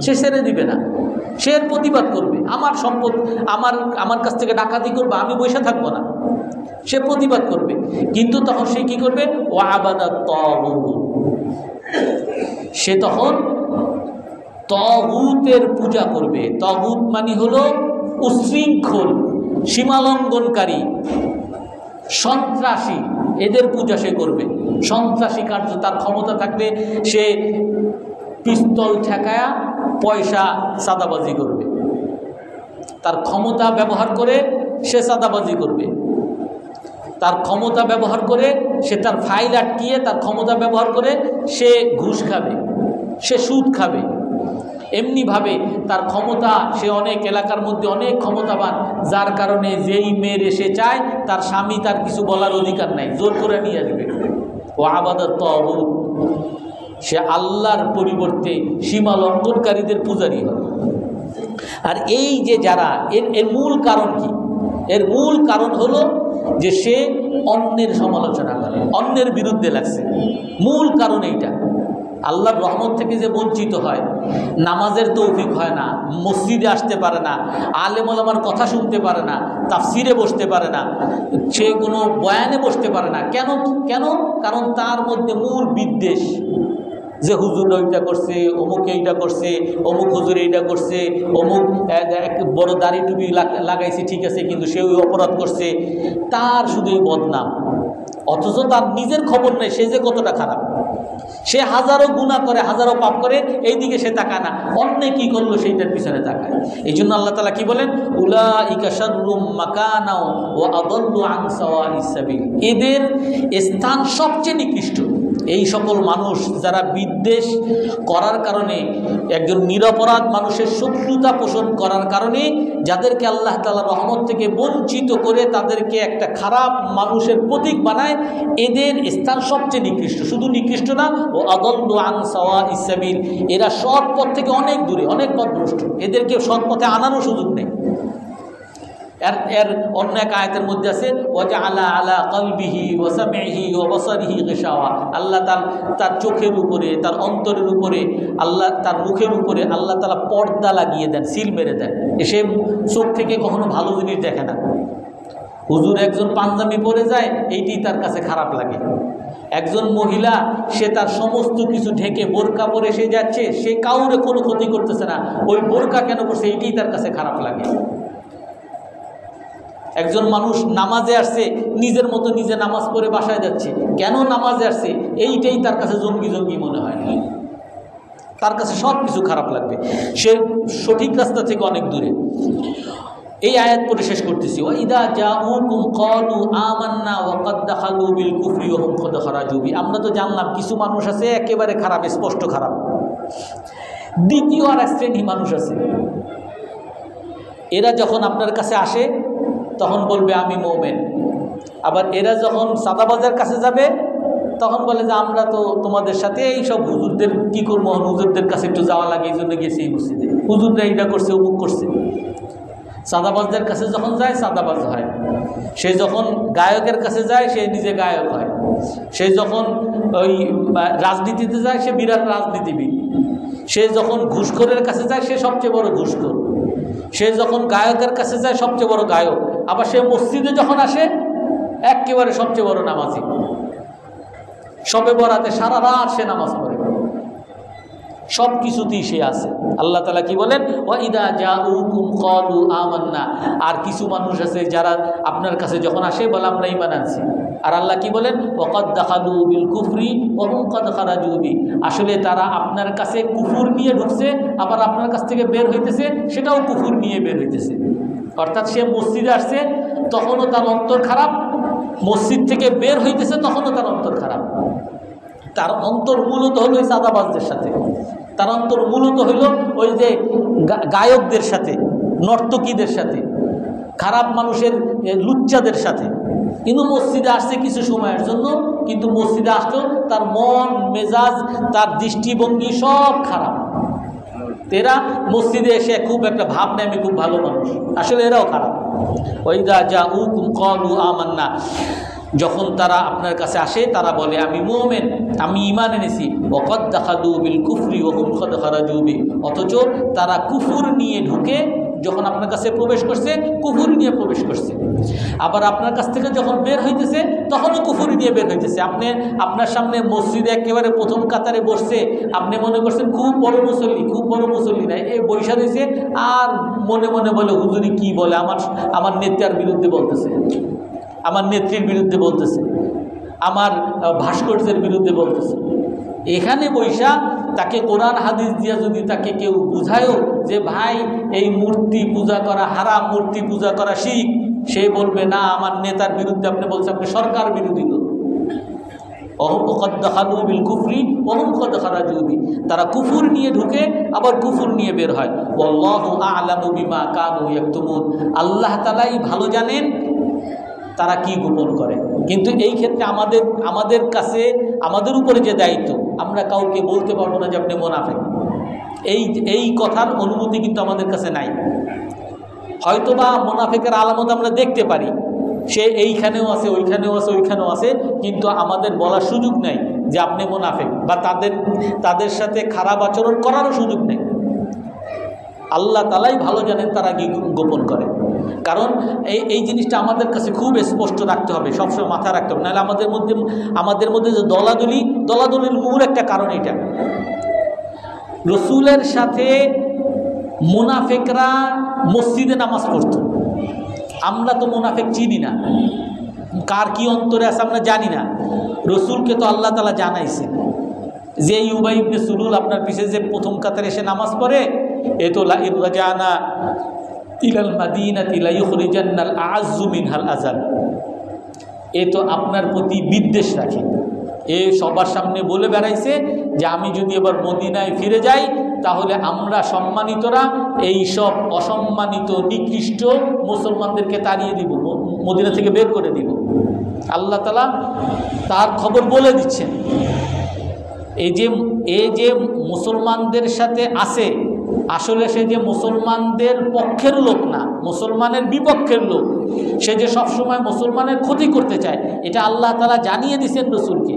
সে ছেড়ে দিবে না, সে এর প্রতিবাদ করবে। আমার সম্পদ আমার কাছ থেকে ডাকাতি করবে, আমি বসে থাকবো না, সে প্রতিবাদ করবে। কিন্তু তখন সে কি করবে? ওয়া আবাদাত তাগুত, সে তখন তাগুতের পূজা করবে। তাগুত মানে হলো উশৃঙ্খল, সীমালঙ্ঘনকারী, সন্ত্রাসী, এদের পূজা সে করবে। সন্ত্রাসী কার্য, তার ক্ষমতা থাকলে সে পিস্তল ঠেকায়া পয়সা চাঁদাবাজি করবে, তার ক্ষমতা ব্যবহার করে সে চাঁদাবাজি করবে, তার ক্ষমতা ব্যবহার করে সে তার ফাইল আটকিয়ে, তার ক্ষমতা ব্যবহার করে সে ঘুষ খাবে, সে সুদ খাবে। এমনিভাবে তার ক্ষমতা, সে অনেক এলাকার মধ্যে অনেক ক্ষমতাবান, যার কারণে যেই মেয়ের এসে চায় তার স্বামী তার কিছু বলার অধিকার নাই, জোর করে নিয়ে আসবে। ও আবাদাত তাগুত, সে আল্লাহর পরিবর্তে সীমা লঙ্ঘনকারীদের পূজারী হয়। আর এই যে যারা, এর মূল কারণ কি? এর মূল কারণ হলো যে সে অন্যের সমালোচনা করে, অন্যের বিরুদ্ধে লাগছে। মূল কারণ এইটা। আল্লাহর রহমত থেকে যে বঞ্চিত হয়, নামাজের তৌফিক হয় না, মসজিদে আসতে পারে না, আলেম ওলামার কথা শুনতে পারে না, তাফসিরে বসতে পারে না, সে কোনো বয়ানে বসতে পারে না। কেন? কারণ তার মধ্যে মূল বিদ্বেষ, যে হুজুর এইটা করছে, অমুক এইটা করছে, অমুক হুজুর এইটা করছে, অমুক বড় দাড়ি টুপি লাগাইছে, ঠিক আছে, কিন্তু সে ওই অপরাধ করছে, তার শুধুই বদনাম। অথচ তার নিজের খবর নেই সে যে কতটা খারাপ, সে হাজারো গুনাহ করে, হাজারো পাপ করে, এইদিকে সে তাকায় না, অন্য কি করলো সেইটার পিছনে তাকায়। এই জন্য আল্লাহ তাআলা কি বলেন, উলাইকা শাররুম মাকানাও ওয়া আদাল্লু আন সাওয়াইস সাবিল, এদের স্থান সবচেয়ে নিকৃষ্ট। এই সকল মানুষ যারা বিদ্বেষ করার কারণে, একজন নিরপরাধ মানুষের শত্রুতা পোষণ করার কারণে যাদেরকে আল্লাহ তাআলা রহমত থেকে বঞ্চিত করে তাদেরকে একটা খারাপ মানুষের প্রতীক বানায়, এদের স্থান সবচেয়ে নিকৃষ্ট। শুধু নিকৃষ্ট না, ও আদাল্লু আন সাওয়াইস সাবিল, এরা সৎ পথ থেকে অনেক দূরে, অনেক পথভ্রষ্ট, এদেরকে সৎ পথে আনারও সুযোগ নেই। এর অন্য এক আয়াতের মধ্যে আছে ওয়াজআলা আলা কলবিহি ওয়া সামঈহি ওয়া বাসারিহি গিশাওয়া, আল্লাহ তার চোখের উপরে, তার অন্তরের উপরে, আল্লাহ তার মুখের উপরে আল্লাহ তাআলা পর্দা লাগিয়ে দেন, সিল মেরে দেন, এসে চোখ থেকে কখনো ভালো জিনিস দেখে না। হুজুর একজন পাঞ্জাবি পরে যায়, এইটি তার কাছে খারাপ লাগে। একজন মহিলা, সে তার সমস্ত কিছু ঢেকে বোরকা পরে সে যাচ্ছে, সে কাউরে কোনো ক্ষতি করতেছে না, ওই বোরকা কেন করছে এইটি তার কাছে খারাপ লাগে। একজন মানুষ নামাজে আসছে, নিজের মতো নিজে নামাজ পড়ে বাসায় যাচ্ছে, কেন নামাজে আসছে এইটাই তার কাছে জঙ্গি জঙ্গি মনে হয়, তার কাছে সব কিছু খারাপ লাগবে, সে সঠিক রাস্তা থেকে অনেক দূরে। এই আয়াত পড়ে শেষ করতেছি, ওয়াইদা জাউকুম ক্বালু আমান্না ওয়া ক্বাদ দাখালু বিল কুফরি ওয়া হুম ক্বাদ খারাজু বি। আমরা তো জানলাম কিছু মানুষ আছে একেবারে খারাপ, স্পষ্ট খারাপ। দ্বিতীয় আর এক শ্রেণী মানুষ আছে, এরা যখন আপনার কাছে আসে তখন বলবে আমি মুমিন, আবার এরা যখন সাদাবাজের কাছে যাবে তখন বলে যে আমরা তো তোমাদের সাথে এই সব হুজুরদের কি করবো, হুজুরদের কাছে একটু যাওয়া লাগে, এই জন্য গেছি এই মসজিদে, হুজুররা এইটা করছে, অমুক করছে। সাদাবাজদের কাছে যখন যায় সাদাবাজ হয়, সে যখন গায়কের কাছে যায় সে নিজে গায়ক হয়, সে যখন ওই রাজনীতিতে যায় সে বিরাট রাজনীতিবিদ, সে যখন ঘুষখোরের কাছে যায় সে সবচেয়ে বড় ঘুষখোর, সে যখন গায়কের কাছে যায় সবচেয়ে বড় গায়ক, আবার সে মসজিদে যখন আসে একেবারে সবচেয়ে বড় নামাজি। শবে বরাতে সারা রাত সে নামাজ পড়ে, সব কিছুতেই সে আছে। আল্লাহ তাআলা কি বলেন, ওয়াইদা জাউকুম ক্বালু আমান্না। আর কিছু মানুষ আছে যারা আপনার কাছে যখন আসে বলে আমরা ঈমান আনছি, আর আল্লাহ কি বলেন, ওয়া ক্বাদ দাখালু বিল কুফরি ওয়া হুম ক্বাদ খারাজু বি। আসলে তারা আপনার কাছে কুফর নিয়ে ঢুকছে, আবার আপনার কাছ থেকে বের হইতেছে সেটাও কুফর নিয়ে বের হইতেছে। অর্থাৎ সে মসজিদে আসছে তখনও তার অন্তর খারাপ, মসজিদ থেকে বের হইতেছে তখনও তার অন্তর খারাপ। তার অন্তর মূলত হলো ওই সাদাবাজদের সাথে, তার অন্তর মূলত হইল ওই যে গায়কদের সাথে, নর্তকীদের সাথে, খারাপ মানুষের লুচ্চাদের সাথে। কিন্তু মসজিদে আসছে কিছু সময়ের জন্য, কিন্তু মসজিদে আসলেও তার মন মেজাজ, তার দৃষ্টিভঙ্গি সব খারাপ। এরা মসজিদে এসে খুব একটা ভাব নেয় আমি খুব ভালো মানুষ, আসলে এরাও খারাপ। ওয়াইদা জাউকুম ক্বালু আমান্না, যখন তারা আপনার কাছে আসে তারা বলে আমি মুমিন, আমি ঈমান এনেছি। ওয়া ক্বাদ দাখালু বিল কুফরি ওয়া হুম ক্বাদ খারাজু বি। অথচ তারা কুফর নিয়ে ঢুকে যখন আপনার কাছে প্রবেশ করছে কুফর নিয়ে প্রবেশ করছে, আবার আপনার কাছ থেকে যখন বের হইতেছে তখনও কুফর নিয়ে বের হইতেছে। আপনার সামনে মসজিদে একেবারে প্রথম কাতারে বসছে, আপনি মনে করছেন খুব বড় মুসল্লি, খুব বড় মুসল্লি নাই, এই বৈশা রয়েছে আর মনে মনে বলে হুজুরি কি বলে, আমার নেতার বিরুদ্ধে বলতেছে, আমার নেত্রীর বিরুদ্ধে বলতেছে, আমার ভাস্কর্যের বিরুদ্ধে বলতেছে। এখানে বৈশা তাকে কোরআন হাদিস দিয়া যদি তাকে কেউ বুঝায়ও যে ভাই এই মূর্তি পূজা করা হারাম, মূর্তি পূজা করা শিরক, সে বলবে না আমার নেতার বিরুদ্ধে আপনি বলছেন, আপনি সরকার বিরোধী লোক। তারা কুফুর নিয়ে ঢুকে আবার কুফুর নিয়ে বের হয়। ওয়াল্লাহু আ'লামু বিমা কানু ইয়াকতুমুন, আল্লাহ তাআলাই ভালো জানেন তারা কি গোপন করে। কিন্তু এই ক্ষেত্রে আমাদের কাছে আমাদের উপরে যে দায়িত্ব, আমরা কাউকে বলতে পারবো না যে আপনি মুনাফিক, এই কথার অনুমতি কিন্তু আমাদের কাছে নাই। হয়তোবা মুনাফিকের আলামত আমরা দেখতে পারি, সে এইখানেও আছে, ওইখানেও আছে, ওইখানেও আছে, কিন্তু আমাদের বলার সুযোগ নেই যে আপনি মুনাফিক, বা তাদের সাথে খারাপ আচরণ করারও সুযোগ নেই। আল্লাহ তাআলাই ভালো জানেন তারা কি গোপন করে। কারণ এই জিনিসটা আমাদের কাছে খুব স্পষ্ট রাখতে হবে, সবসময় মাথায় রাখতে হবে, নাহলে আমাদের মধ্যে যে দলাদলির মূল একটা কারণ এটা। রসুলের সাথে মুনাফিকরা মসজিদে নামাজ পড়ত, আমরা তো মুনাফিক চিনি না, কার কি অন্তরে আছে আমরা জানি না। রসুলকে তো আল্লাহ তাআলা জানাইছেন, যে উবাই ইবনে সুলুল আপনার পিছে যে প্রথম কাতারে এসে নামাজ পড়ে, এ তো লা ইরজানা ইলাল মাদিনাতি লা ইখরিজান্নাল আ'আজ্জু মিনহাল আযাল, এ তো আপনার প্রতি বিদ্বেষ রাখে। এ সবার সামনে বলে বেড়াইছে যে আমি যদি এবার মদিনায় ফিরে যাই তাহলে আমরা সম্মানিতরা এই সব অসম্মানিত নিকৃষ্ট মুসলমানদেরকে তাড়িয়ে দিব, মদিনা থেকে বের করে দিব। আল্লাহ তাআলা তার খবর বলে দিচ্ছেন। এই যে মুসলমানদের সাথে আছে, আসলে সে যে মুসলমানদের পক্ষের লোক না, মুসলমানের বিপক্ষের লোক। সে যে সবসময় মুসলমানের ক্ষতি করতে চায়, এটা আল্লাহ তাআলা জানিয়ে দিয়েছেন রসুলকে।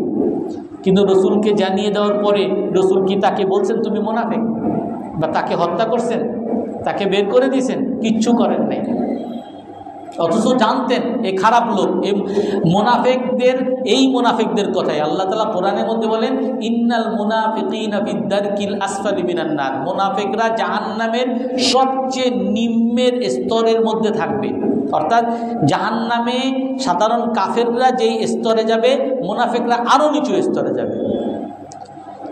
কিন্তু রসুলকে জানিয়ে দেওয়ার পরে রসুল কি তাকে বলছেন তুমি মুনাফিক, বা তাকে হত্যা করছেন, তাকে বের করে দিয়েছেন? কিচ্ছু করেন নাই। অথচ জানতেন এই খারাপ লোক, এই মুনাফিকদের, এই মুনাফিকদের কথাই আল্লাহ তাআলা কোরআনের মধ্যে বলেন, ইন্নাল মুনাফিকিনা ফি দারকিল আসফালি মিনান নার, মুনাফিকরা জাহান্নামের সবচেয়ে নিম্নের স্তরের মধ্যে থাকবে। অর্থাৎ জাহান্নামে সাধারণ কাফেররা যেই স্তরে যাবে, মুনাফিকরা আরও নিচু স্তরে যাবে।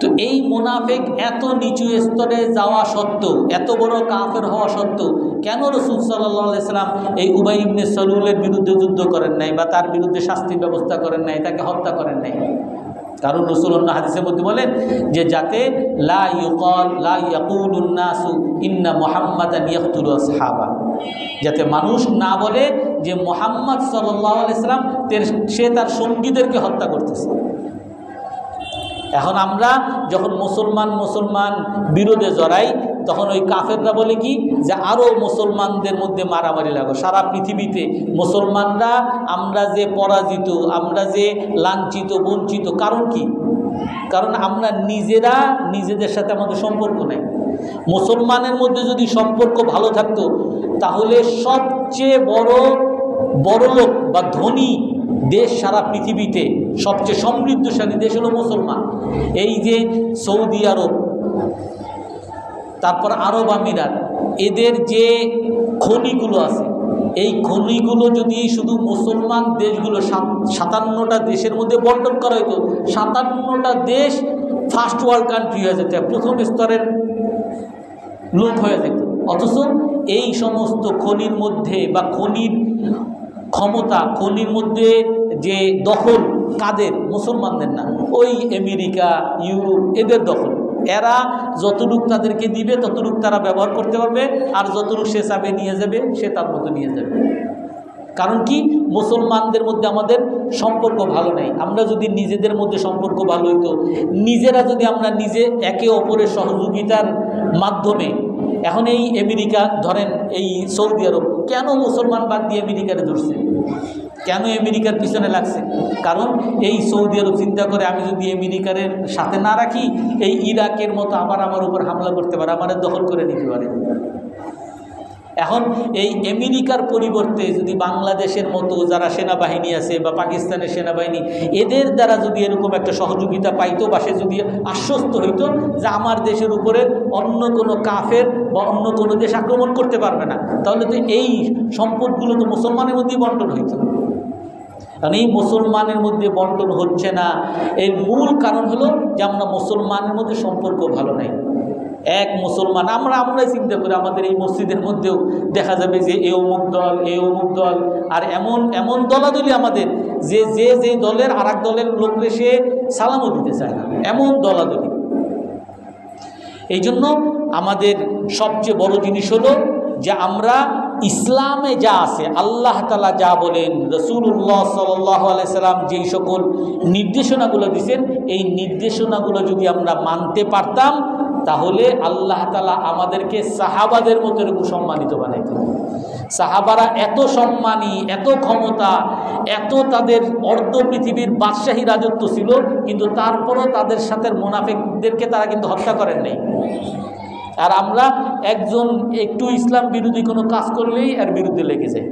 তো এই মুনাফিক এত নিচু স্তরে যাওয়া সত্ত্বেও, এত বড় কাফের হওয়া সত্ত্বেও কেন রাসূল সাল্লাল্লাহু আলাইহি সাল্লাম এই উবাই ইবনে সালুলের বিরুদ্ধে যুদ্ধ করেন নাই, বা তার বিরুদ্ধে শাস্তির ব্যবস্থা করেন নাই, তাকে হত্যা করেন নাই? কারণ রাসূল অন্য হাদিসের মধ্যে বলেন যে যাতে লা ইয়াকুলুন নাসু ইন্না মুহাম্মাদান ইয়াকতুলু আসহাবা, যাতে মানুষ না বলে যে মুহাম্মদ সাল্লাল্লাহু আলাইহি সাল্লাম সে তার সঙ্গীদেরকে হত্যা করতেছে। এখন আমরা যখন মুসলমান বিরোধে জড়াই, তখন ওই কাফেররা বলে কি যে আরও মুসলমানদের মধ্যে মারামারি লাগো। সারা পৃথিবীতে মুসলমানরা আমরা যে পরাজিত, আমরা যে লাঞ্ছিত, বঞ্চিত, কারণ কি? কারণ আমরা নিজেরা নিজেদের সাথে আমাদের সম্পর্ক নেই। মুসলমানের মধ্যে যদি সম্পর্ক ভালো থাকতো, তাহলে সবচেয়ে বড় লোক বা ধনী দেশ সারা পৃথিবীতে, সবচেয়ে সমৃদ্ধশালী দেশ হলো মুসলমান। এই যে সৌদি আরব, তারপর আরব আমিরাত, এদের যে খনিগুলো আছে, এই খনিগুলো যদি শুধু মুসলমান দেশগুলো 57টা দেশের মধ্যে বন্টন করা হতো, 57টা দেশ ফার্স্ট ওয়ার্ল্ড কান্ট্রি হয়ে যেত, প্রথম স্তরের লোক হয়ে যেত। অথচ এই সমস্ত খনির মধ্যে বা খনির ক্ষমতা, খনির মধ্যে যে দখল কাদের? মুসলমানদের না, ওই আমেরিকা, ইউরোপ, এদের দখল। এরা যতটুক তাদেরকে দিবে ততটুক তারা ব্যবহার করতে পারবে, আর যতটুক সে চাবে নিয়ে যাবে, সে তার মতো নিয়ে যাবে। কারণ কি? মুসলমানদের মধ্যে আমাদের সম্পর্ক ভালো নেই। আমরা যদি নিজেদের মধ্যে সম্পর্ক ভালো হইতো, নিজেরা যদি আমরা নিজে একে অপরের সহযোগিতার মাধ্যমে, এখন এই আমেরিকা ধরেন, এই সৌদি আরব কেন মুসলমান বাদ দিয়ে আমেরিকারে ধরছে? কেন আমেরিকার পিছনে লাগছে? কারণ এই সৌদি আরব চিন্তা করে আমি যদি আমেরিকার সাথে না রাখি, এই ইরাকের মতো আবার আমার উপর হামলা করতে পারে, আমাদের দখল করে নিতে পারে। এখন এই আমেরিকার পরিবর্তে যদি বাংলাদেশের মতো যারা সেনাবাহিনী আছে বা পাকিস্তানের সেনাবাহিনী, এদের দ্বারা যদি এরকম একটা সহযোগিতা পাইতো, বা সে যদি আশ্বস্ত হইতো যে আমার দেশের উপরে অন্য কোনো কাফের বা অন্য কোনো দেশ আক্রমণ করতে পারবে না, তাহলে তো এই সম্পদগুলো তো মুসলমানের মধ্যেই বন্টন হইতো। কারণ এই মুসলমানের মধ্যে বন্টন হচ্ছে না, এর মূল কারণ হলো যে আমরা মুসলমানের মধ্যে সম্পর্ক ভালো নাই। এক মুসলমান আমরাই চিন্তা করি, আমাদের এই মসজিদের মধ্যেও দেখা যাবে যে এ অমুক দল, এ অমুক দল, আর এমন দলাদলি আমাদের যে দলের আর এক দলের লোকরে সে সালামও দিতে চায় না, এমন দলাদলি। এই জন্য আমাদের সবচেয়ে বড় জিনিস হলো যে আমরা ইসলামে যা আছে, আল্লাহ তাআলা যা বলেন, রাসূলুল্লাহ সাল্লাল্লাহু আলাইহি সাল্লাম যেই সকল নির্দেশনাগুলো দিয়েছেন, এই নির্দেশনাগুলো যদি আমরা মানতে পারতাম, তাহলে আল্লাহ তাআলা আমাদেরকে সাহাবাদের মতো এরকম সম্মানিত বানাইতেন। সাহাবারা এত সম্মানী, এত ক্ষমতা, এত তাদের অর্ধ পৃথিবীর বাদশাহী রাজত্ব ছিল, কিন্তু তারপরও তাদের সাথে মুনাফিকদেরকে তারা কিন্তু হত্যা করেন নাই। আর আমরা একজন একটু ইসলাম বিরোধী কোনো কাজ করলেই এর বিরুদ্ধে লেগে যায়।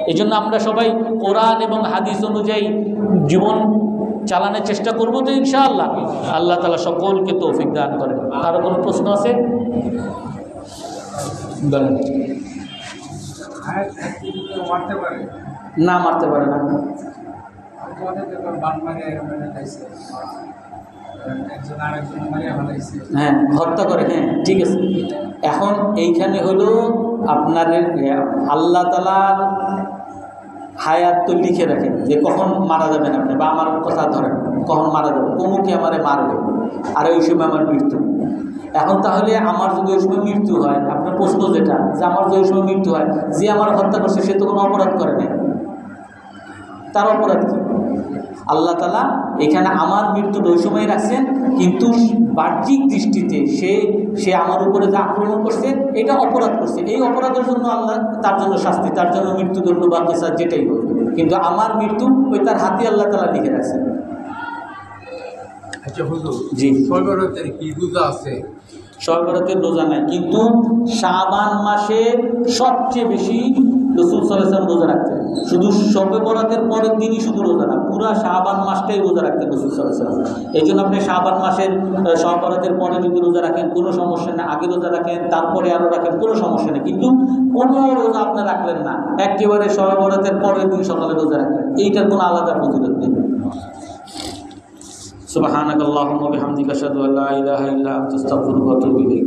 এই জন্য আমরা সবাই কোরআন এবং হাদিস অনুযায়ী জীবন চালানোর চেষ্টা করবো তো ইনশাআল্লাহ। আল্লাহ তাআলা সকলকে তৌফিক দান করেন। কারো কোনো প্রশ্ন আছে? বলেন। না, মারতে পারে না। হ্যাঁ, হত্যা করে, হ্যাঁ ঠিক আছে। এখন এইখানে হলো আপনার আল্লাহ তাআলার হায়াত তো লিখে রাখেন যে কখন মারা যাবেন আপনি, বা আমার কথা ধরেন কখন মারা যাবে, অমুকে আমারে মারবে আর ওই সময় আমার মৃত্যু। এখন তাহলে আমার যদি ওই সময় মৃত্যু হয়, আপনার প্রশ্ন যেটা যে আমার যদি ওই সময় মৃত্যু হয়, যে আমার হত্যা করছে সে তো কোনো অপরাধ করে নাই, তার অপরাধ কি? আল্লাহ তাআলা এখানে আমার মৃত্যুটা ওই সময় রাখছেন, কিন্তু বাহ্যিক দৃষ্টিতে সে আমার উপরে যে আক্রমণ করছে এটা অপরাধ করছে, এই অপরাধের জন্য আল্লাহ তার জন্য শাস্তি, তার জন্য মৃত্যুদণ্ড বা কেসার যেটাই হোক, কিন্তু আমার মৃত্যু ওই তার হাতে আল্লাহ তাআলা লিখে রাখছেন। আচ্ছা হুজুর, জি, শবে বরাতের কি রোজা আছে? শবে বরাতের রোজা নাই, কিন্তু শাবান মাসে সবচেয়ে বেশি রাসূল সাল্লাল্লাহু আলাইহি ওয়াসাল্লাম রোজা রাখতেন। শুধু শবে বরাতের পরের দিনই শুধু রোজা না, পুরা শাবান মাসটাই রোজা রাখতেন রাসূল সাল্লাল্লাহু আলাইহি ওয়াসাল্লাম। এই জন্য আপনি শাবান মাসের শবে বরাতের পরে যদি রোজা রাখেন কোনো সমস্যা নেই, আগে রোজা রাখেন তারপরে আরও রাখেন কোনো সমস্যা নেই, কিন্তু কোনো রোজা আপনি রাখলেন না, একেবারে শবে বরাতের পরের দিন সকালে রোজা রাখলেন, এইটার কোনো আলাদা ফজিলত নেই। সুবহানাকাল্লাহুম্মা ওয়া বিহামদিকা আশহাদু আল্লা ইলাহা ইল্লা আনতা আস্তাগফিরুকা ওয়া আতুবু ইলাইক।